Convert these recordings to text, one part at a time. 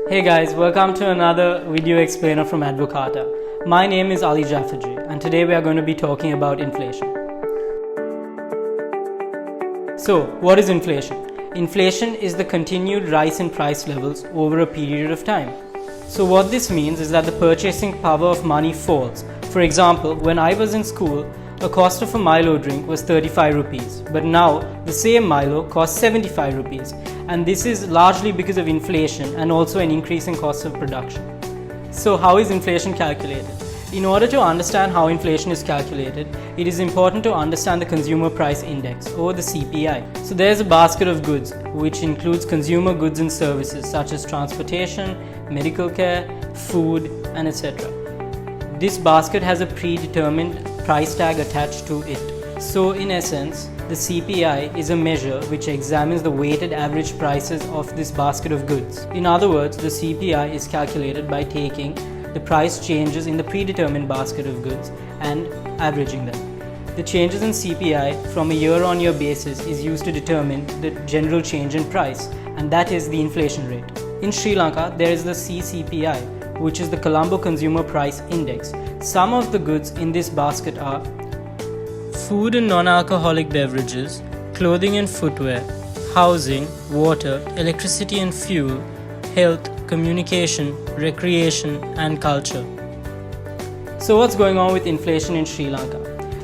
Hey guys, welcome to another video explainer from Advocata. My name is Ali Jafarji and today we are going to be talking about inflation. So, what is inflation? Inflation is the continued rise in price levels over a period of time. So what this means is that the purchasing power of money falls. For example, when I was in school, a cost of a Milo drink was 35 rupees, but now the same Milo costs 75 rupees. And this is largely because of inflation and also an increase in cost of production. So how is inflation calculated? In order to understand how inflation is calculated, it is important to understand the Consumer Price Index or the CPI. So there's a basket of goods which includes consumer goods and services such as transportation, medical care, food, and etc. This basket has a predetermined price tag attached to it. So in essence, the CPI is a measure which examines the weighted average prices of this basket of goods. In other words, the CPI is calculated by taking the price changes in the predetermined basket of goods and averaging them. The changes in CPI from a year-on-year basis is used to determine the general change in price, and that is the inflation rate. In Sri Lanka, there is the CCPI, which is the Colombo Consumer Price Index. Some of the goods in this basket are food and non-alcoholic beverages, clothing and footwear, housing, water, electricity and fuel, health, communication, recreation, and culture. So what's going on with inflation in Sri Lanka?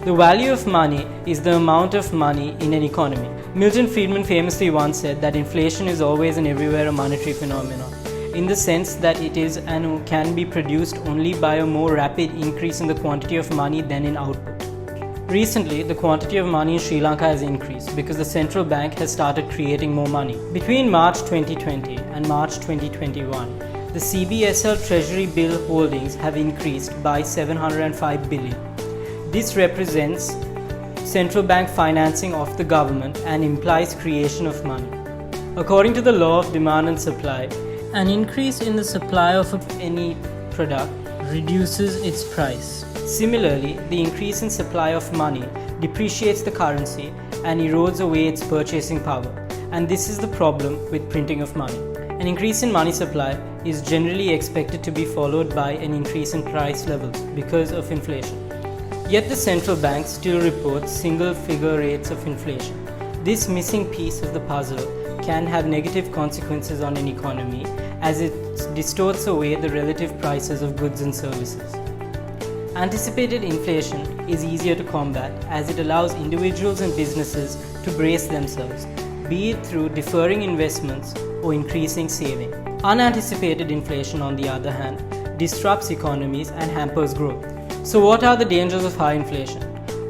The value of money is the amount of money in an economy. Milton Friedman famously once said that inflation is always and everywhere a monetary phenomenon, in the sense that it is and can be produced only by a more rapid increase in the quantity of money than in output. Recently, the quantity of money in Sri Lanka has increased because the central bank has started creating more money. Between March 2020 and March 2021, the CBSL Treasury bill holdings have increased by 705 billion. This represents central bank financing of the government and implies creation of money. According to the law of demand and supply, an increase in the supply of any product reduces its price. Similarly, the increase in supply of money depreciates the currency and erodes away its purchasing power. And this is the problem with printing of money. An increase in money supply is generally expected to be followed by an increase in price levels because of inflation. Yet the central bank still reports single-figure rates of inflation. This missing piece of the puzzle can have negative consequences on an economy as it distorts away the relative prices of goods and services. Anticipated inflation is easier to combat as it allows individuals and businesses to brace themselves, be it through deferring investments or increasing saving. Unanticipated inflation, on the other hand, disrupts economies and hampers growth. So what are the dangers of high inflation?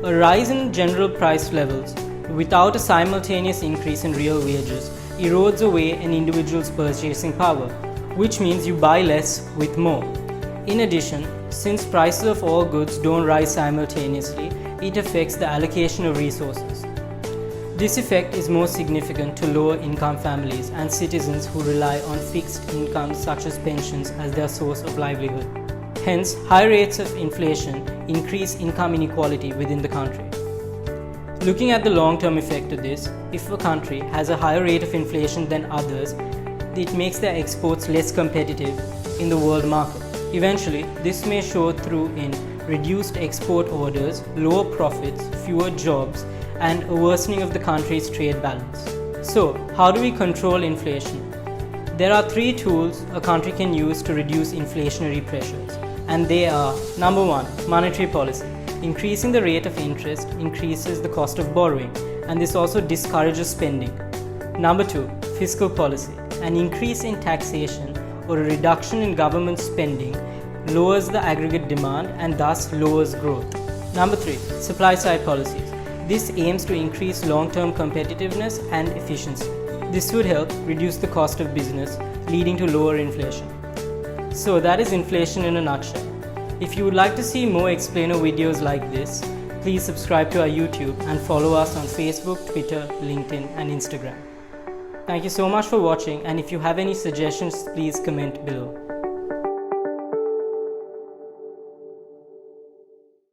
A rise in general price levels without a simultaneous increase in real wages erodes away an individual's purchasing power, which means you buy less with more. In addition, since prices of all goods don't rise simultaneously, it affects the allocation of resources. This effect is most significant to lower income families and citizens who rely on fixed incomes such as pensions as their source of livelihood. Hence, high rates of inflation increase income inequality within the country. Looking at the long-term effect of this, if a country has a higher rate of inflation than others, it makes their exports less competitive in the world market. Eventually, this may show through in reduced export orders, lower profits, fewer jobs, and a worsening of the country's trade balance. So, how do we control inflation? There are three tools a country can use to reduce inflationary pressures, and they are: number one, monetary policy. Increasing the rate of interest increases the cost of borrowing, and this also discourages spending. Number two, fiscal policy. An increase in taxation or a reduction in government spending lowers the aggregate demand and thus lowers growth. Number three, supply side policies. This aims to increase long-term competitiveness and efficiency. This would help reduce the cost of business, leading to lower inflation. So that is inflation in a nutshell. If you would like to see more explainer videos like this, please subscribe to our YouTube and follow us on Facebook, Twitter, LinkedIn, and Instagram. Thank you so much for watching, and if you have any suggestions, please comment below.